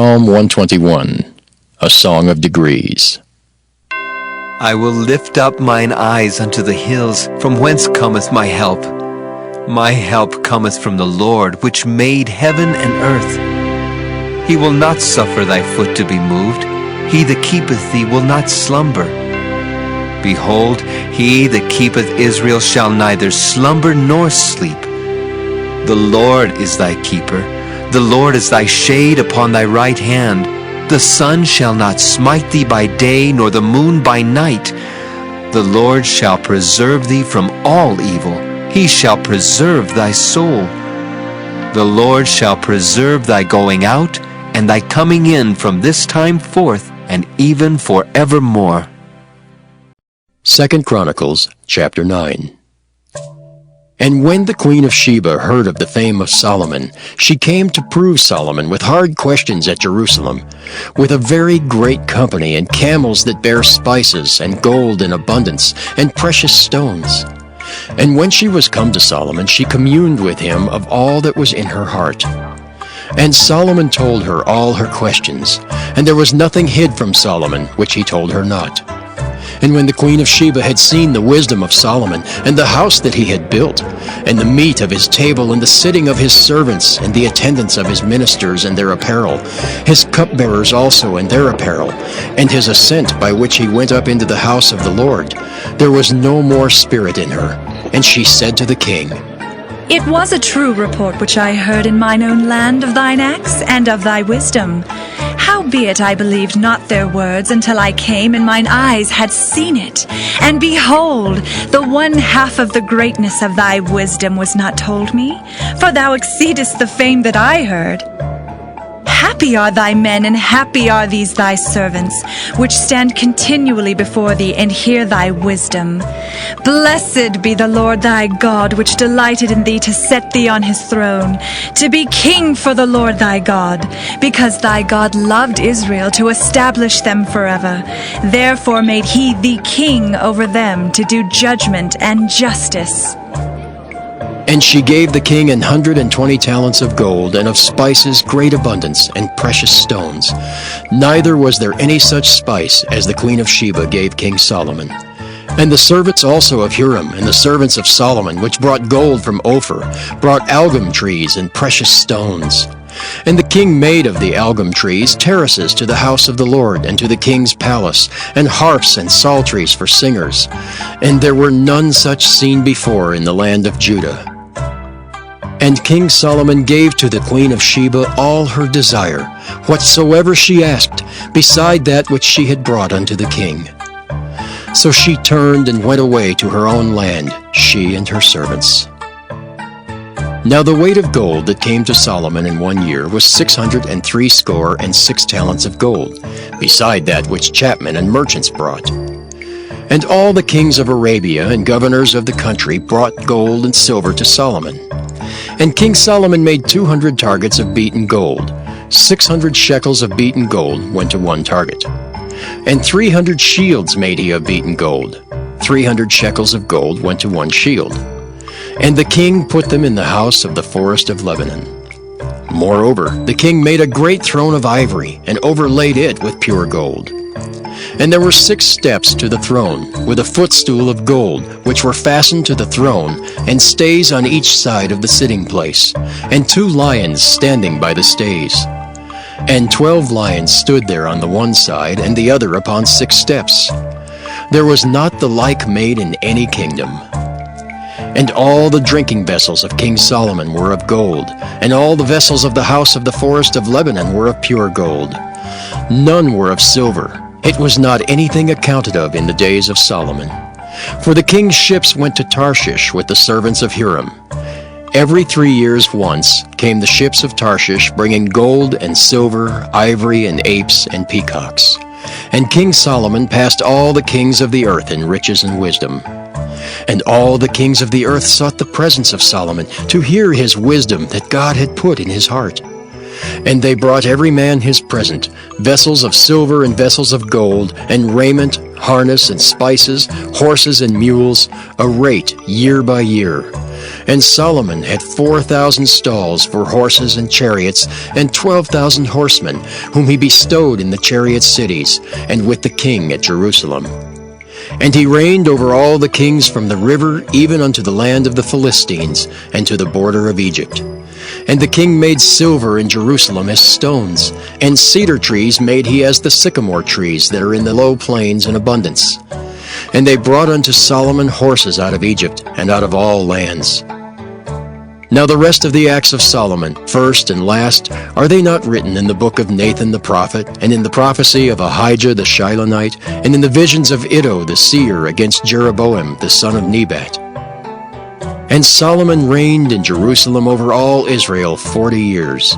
Psalm 121, a Song of Degrees. I will lift up mine eyes unto the hills, from whence cometh my help. My help cometh from the Lord, which made heaven and earth. He will not suffer thy foot to be moved. He that keepeth thee will not slumber. Behold, he that keepeth Israel shall neither slumber nor sleep. The Lord is thy keeper. The Lord is thy shade upon thy right hand. The sun shall not smite thee by day, nor the moon by night. The Lord shall preserve thee from all evil. He shall preserve thy soul. The Lord shall preserve thy going out and thy coming in from this time forth and even forevermore. 2 Chronicles, chapter 9. And when the queen of Sheba heard of the fame of Solomon, she came to prove Solomon with hard questions at Jerusalem, with a very great company, and camels that bear spices, and gold in abundance, and precious stones. And when she was come to Solomon, she communed with him of all that was in her heart. And Solomon told her all her questions, and there was nothing hid from Solomon which he told her not. And when the queen of Sheba had seen the wisdom of Solomon, and the house that he had built, and the meat of his table, and the sitting of his servants, and the attendance of his ministers and their apparel, his cupbearers also and their apparel, and his ascent by which he went up into the house of the Lord, there was no more spirit in her. And she said to the king, It was a true report which I heard in mine own land of thine acts and of thy wisdom. Howbeit I believed not their words until I came and mine eyes had seen it. And behold, the one half of the greatness of thy wisdom was not told me, for thou exceedest the fame that I heard. Happy are thy men, and happy are these thy servants, which stand continually before thee and hear thy wisdom. Blessed be the Lord thy God, which delighted in thee to set thee on his throne, to be king for the Lord thy God, because thy God loved Israel to establish them forever. Therefore made he thee king over them, to do judgment and justice. And she gave the king 120 talents of gold, and of spices great abundance, and precious stones. Neither was there any such spice as the queen of Sheba gave King Solomon. And the servants also of Huram, and the servants of Solomon, which brought gold from Ophir, brought algum trees and precious stones. And the king made of the algum trees terraces to the house of the Lord, and to the king's palace, and harps and psalteries for singers. And there were none such seen before in the land of Judah. And King Solomon gave to the queen of Sheba all her desire, whatsoever she asked, beside that which she had brought unto the king. So she turned and went away to her own land, she and her servants. Now the weight of gold that came to Solomon in 1 year was 666 talents of gold, beside that which chapmen and merchants brought. And all the kings of Arabia and governors of the country brought gold and silver to Solomon. And King Solomon made 200 targets of beaten gold. 600 shekels of beaten gold went to one target. And 300 shields made he of beaten gold. 300 shekels of gold went to one shield. And the king put them in the house of the forest of Lebanon. Moreover, the king made a great throne of ivory, and overlaid it with pure gold. And there were 6 steps to the throne, with a footstool of gold, which were fastened to the throne, and stays on each side of the sitting place, and 2 lions standing by the stays. And 12 lions stood there on the one side, and the other upon 6 steps. There was not the like made in any kingdom. And all the drinking vessels of King Solomon were of gold, and all the vessels of the house of the forest of Lebanon were of pure gold. None were of silver. It was not anything accounted of in the days of Solomon. For the king's ships went to Tarshish with the servants of Huram. Every 3 years once came the ships of Tarshish, bringing gold and silver, ivory and apes and peacocks. And King Solomon passed all the kings of the earth in riches and wisdom. And all the kings of the earth sought the presence of Solomon, to hear his wisdom that God had put in his heart. And they brought every man his present, vessels of silver and vessels of gold, and raiment, harness and spices, horses and mules, a rate year by year. And Solomon had 4,000 stalls for horses and chariots, and 12,000 horsemen, whom he bestowed in the chariot cities, and with the king at Jerusalem. And he reigned over all the kings from the river even unto the land of the Philistines, and to the border of Egypt. And the king made silver in Jerusalem as stones, and cedar trees made he as the sycamore trees that are in the low plains in abundance. And they brought unto Solomon horses out of Egypt, and out of all lands. Now the rest of the acts of Solomon, first and last, are they not written in the book of Nathan the prophet, and in the prophecy of Ahijah the Shilonite, and in the visions of Iddo the seer against Jeroboam the son of Nebat? And Solomon reigned in Jerusalem over all Israel 40 years.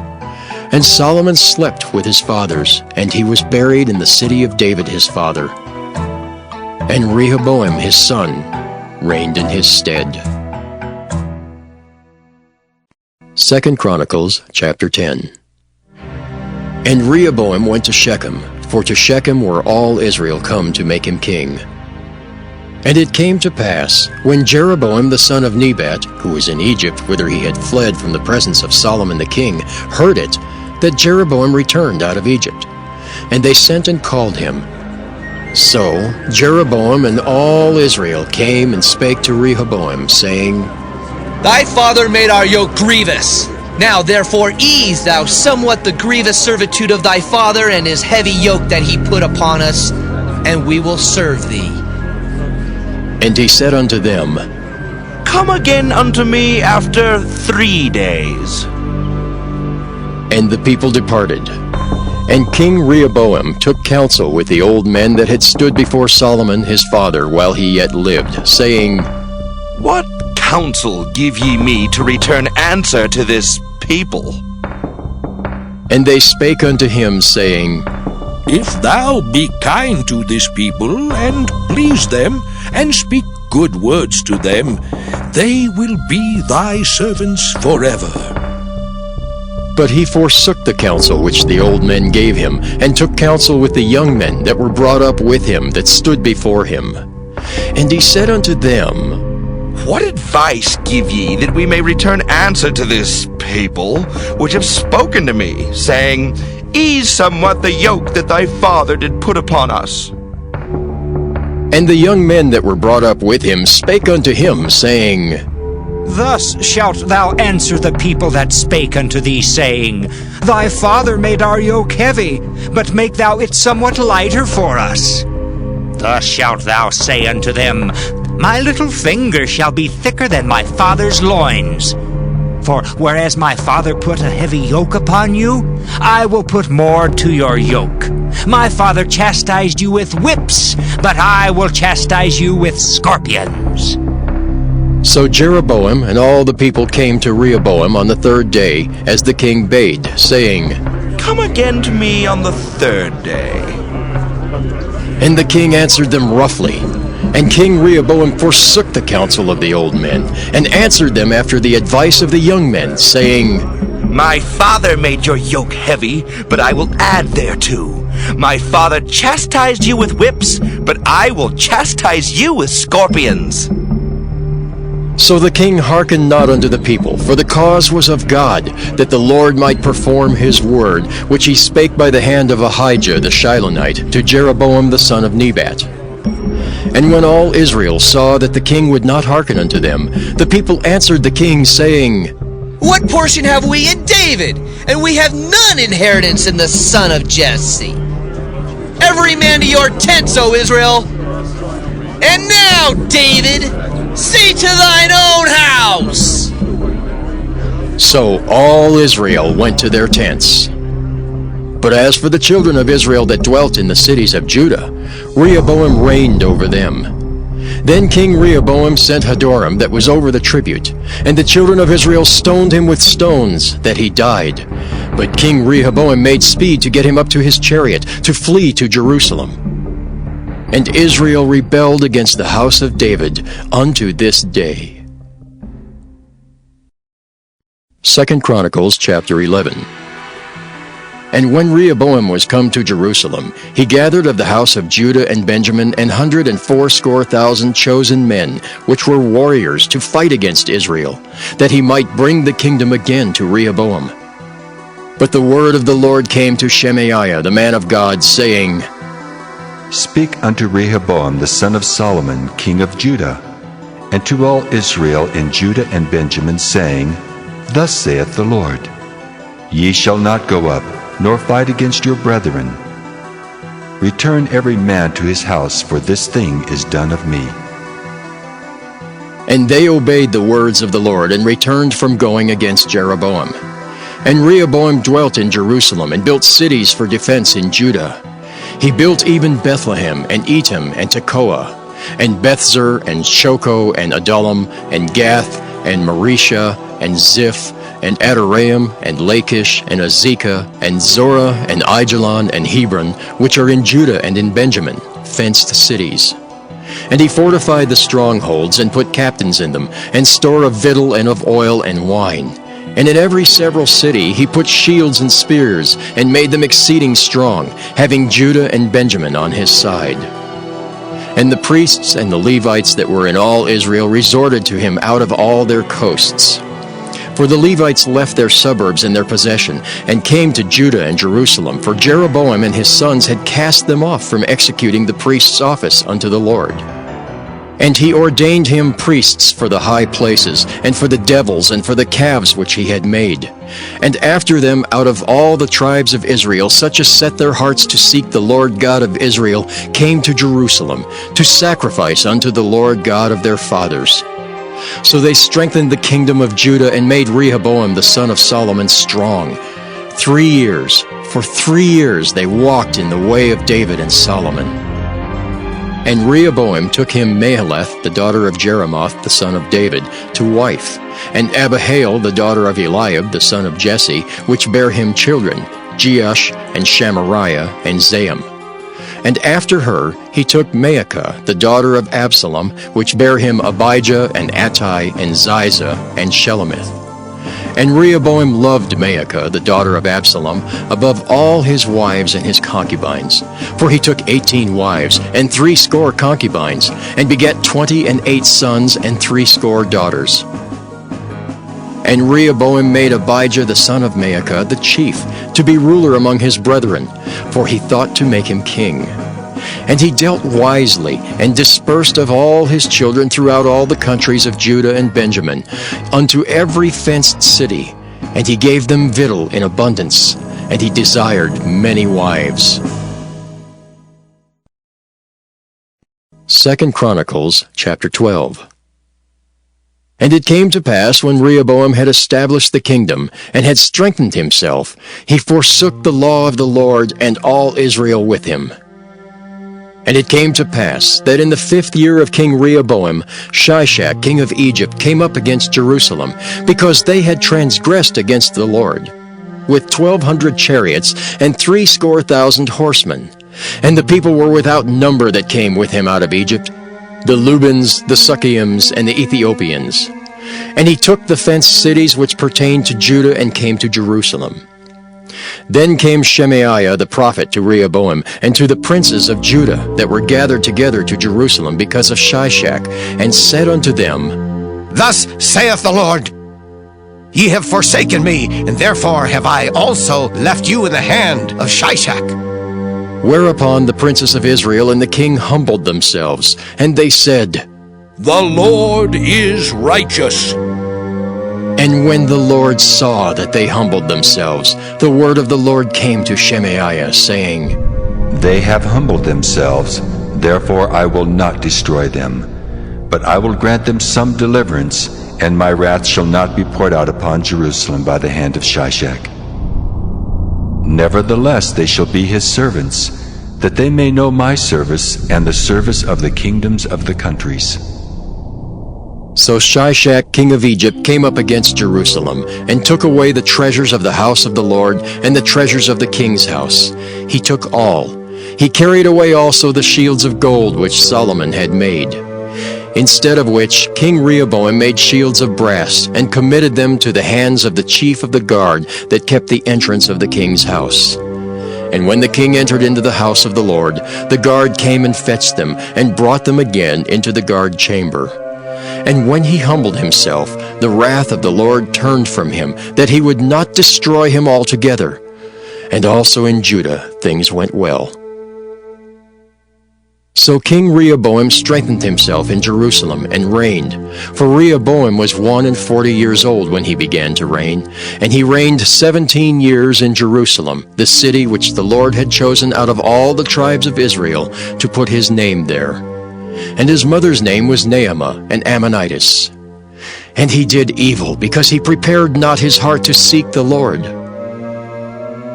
And Solomon slept with his fathers, and he was buried in the city of David his father. And Rehoboam his son reigned in his stead. 2 Chronicles chapter 10. And Rehoboam went to Shechem, for to Shechem were all Israel come to make him king. And it came to pass, when Jeroboam the son of Nebat, who was in Egypt, whither he had fled from the presence of Solomon the king, heard it, that Jeroboam returned out of Egypt. And they sent and called him. So Jeroboam and all Israel came and spake to Rehoboam, saying, Thy father made our yoke grievous. Now therefore ease thou somewhat the grievous servitude of thy father and his heavy yoke that he put upon us, and we will serve thee. And he said unto them, Come again unto me after 3 days. And the people departed. And King Rehoboam took counsel with the old men that had stood before Solomon his father while he yet lived, saying, What counsel give ye me to return answer to this people? And they spake unto him, saying, If thou be kind to this people, and please them, and speak good words to them, they will be thy servants forever. But he forsook the counsel which the old men gave him, and took counsel with the young men that were brought up with him, that stood before him. And he said unto them, What advice give ye that we may return answer to this people, which have spoken to me, saying, Ease somewhat the yoke that thy father did put upon us? And the young men that were brought up with him spake unto him, saying, Thus shalt thou answer the people that spake unto thee, saying, Thy father made our yoke heavy, but make thou it somewhat lighter for us. Thus shalt thou say unto them, My little finger shall be thicker than my father's loins. For whereas my father put a heavy yoke upon you, I will put more to your yoke. My father chastised you with whips, but I will chastise you with scorpions. So Jeroboam and all the people came to Rehoboam on the 3rd day, as the king bade, saying, Come again to me on the 3rd day. And the king answered them roughly. And King Rehoboam forsook the counsel of the old men, and answered them after the advice of the young men, saying, My father made your yoke heavy, but I will add thereto. My father chastised you with whips, but I will chastise you with scorpions. So the king hearkened not unto the people, for the cause was of God, that the Lord might perform his word, which he spake by the hand of Ahijah the Shilonite to Jeroboam the son of Nebat. And when all Israel saw that the king would not hearken unto them, the people answered the king, saying, What portion have we in David? And we have none inheritance in the son of Jesse. Every man to your tents, O Israel! And now, David, see to thine own house! So all Israel went to their tents. But as for the children of Israel that dwelt in the cities of Judah, Rehoboam reigned over them. Then King Rehoboam sent Hadoram that was over the tribute, and the children of Israel stoned him with stones, that he died. But King Rehoboam made speed to get him up to his chariot, to flee to Jerusalem. And Israel rebelled against the house of David unto this day. 2 Chronicles chapter 11. And when Rehoboam was come to Jerusalem, he gathered of the house of Judah and Benjamin 180,000 chosen men, which were warriors, to fight against Israel, that he might bring the kingdom again to Rehoboam. But the word of the Lord came to Shemaiah the man of God, saying, Speak unto Rehoboam the son of Solomon, king of Judah, and to all Israel in Judah and Benjamin, saying, Thus saith the Lord, Ye shall not go up, nor fight against your brethren. Return every man to his house, for this thing is done of me. And they obeyed the words of the Lord, and returned from going against Jeroboam. And Rehoboam dwelt in Jerusalem, and built cities for defense in Judah. He built even Bethlehem, and Etam, and Tekoa, and Bethzer, and Shoko, and Adullam, and Gath, and Marisha, and Ziph, and Adoraim, and Lachish, and Azekah, and Zorah, and Aijalon, and Hebron, which are in Judah and in Benjamin, fenced cities. And he fortified the strongholds, and put captains in them, and store of victual and of oil and wine. And in every several city he put shields and spears, and made them exceeding strong, having Judah and Benjamin on his side. And the priests and the Levites that were in all Israel resorted to him out of all their coasts. For the Levites left their suburbs in their possession, and came to Judah and Jerusalem, for Jeroboam and his sons had cast them off from executing the priest's office unto the Lord. And he ordained him priests for the high places, and for the devils, and for the calves which he had made. And after them out of all the tribes of Israel, such as set their hearts to seek the Lord God of Israel, came to Jerusalem, to sacrifice unto the Lord God of their fathers. So they strengthened the kingdom of Judah, and made Rehoboam the son of Solomon strong. 3 years, for 3 years they walked in the way of David and Solomon. And Rehoboam took him Mahalath, the daughter of Jeremoth, the son of David, to wife, and Abihail, the daughter of Eliab, the son of Jesse, which bare him children, Jeush, and Shamariah, and Zaam. And after her he took Maacah, the daughter of Absalom, which bare him Abijah, and Attai, and Ziza, and Shelomith. And Rehoboam loved Maacah, the daughter of Absalom, above all his wives and his concubines. For he took 18 wives, and 80 concubines, and begat 28 sons, and 80 daughters. And Rehoboam made Abijah the son of Maacah the chief, to be ruler among his brethren, for he thought to make him king. And he dealt wisely, and dispersed of all his children throughout all the countries of Judah and Benjamin, unto every fenced city. And he gave them victual in abundance, and he desired many wives. 2 Chronicles chapter 12. And it came to pass, when Rehoboam had established the kingdom, and had strengthened himself, he forsook the law of the Lord, and all Israel with him. And it came to pass, that in the 5th year of King Rehoboam, Shishak king of Egypt came up against Jerusalem, because they had transgressed against the Lord, with 1,200 chariots, and 80,000 horsemen. And the people were without number that came with him out of Egypt, the Lubans, the Sukkiims, and the Ethiopians. And he took the fenced cities which pertained to Judah, and came to Jerusalem. Then came Shemaiah the prophet to Rehoboam, and to the princes of Judah that were gathered together to Jerusalem because of Shishak, and said unto them, Thus saith the Lord, Ye have forsaken me, and therefore have I also left you in the hand of Shishak. Whereupon the princes of Israel and the king humbled themselves, and they said, The Lord is righteous. And when the Lord saw that they humbled themselves, the word of the Lord came to Shemaiah, saying, They have humbled themselves, therefore I will not destroy them. But I will grant them some deliverance, and my wrath shall not be poured out upon Jerusalem by the hand of Shishak. Nevertheless they shall be his servants, that they may know my service, and the service of the kingdoms of the countries. So Shishak king of Egypt came up against Jerusalem, and took away the treasures of the house of the Lord, and the treasures of the king's house. He took all. He carried away also the shields of gold which Solomon had made. Instead of which, King Rehoboam made shields of brass, and committed them to the hands of the chief of the guard that kept the entrance of the king's house. And when the king entered into the house of the Lord, the guard came and fetched them, and brought them again into the guard chamber. And when he humbled himself, the wrath of the Lord turned from him, that he would not destroy him altogether. And also in Judah things went well. So King Rehoboam strengthened himself in Jerusalem and reigned. For Rehoboam was 41 years old when he began to reign, and he reigned 17 years in Jerusalem, the city which the Lord had chosen out of all the tribes of Israel to put his name there. And his mother's name was Naamah, an Ammonitess. And he did evil, because he prepared not his heart to seek the Lord.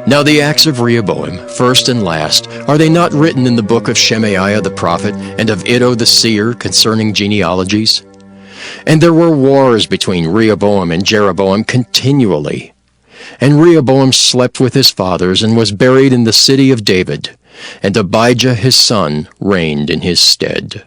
Now the acts of Rehoboam, first and last, are they not written in the book of Shemaiah the prophet, and of Iddo the seer, concerning genealogies? And there were wars between Rehoboam and Jeroboam continually. And Rehoboam slept with his fathers, and was buried in the city of David, and Abijah his son reigned in his stead.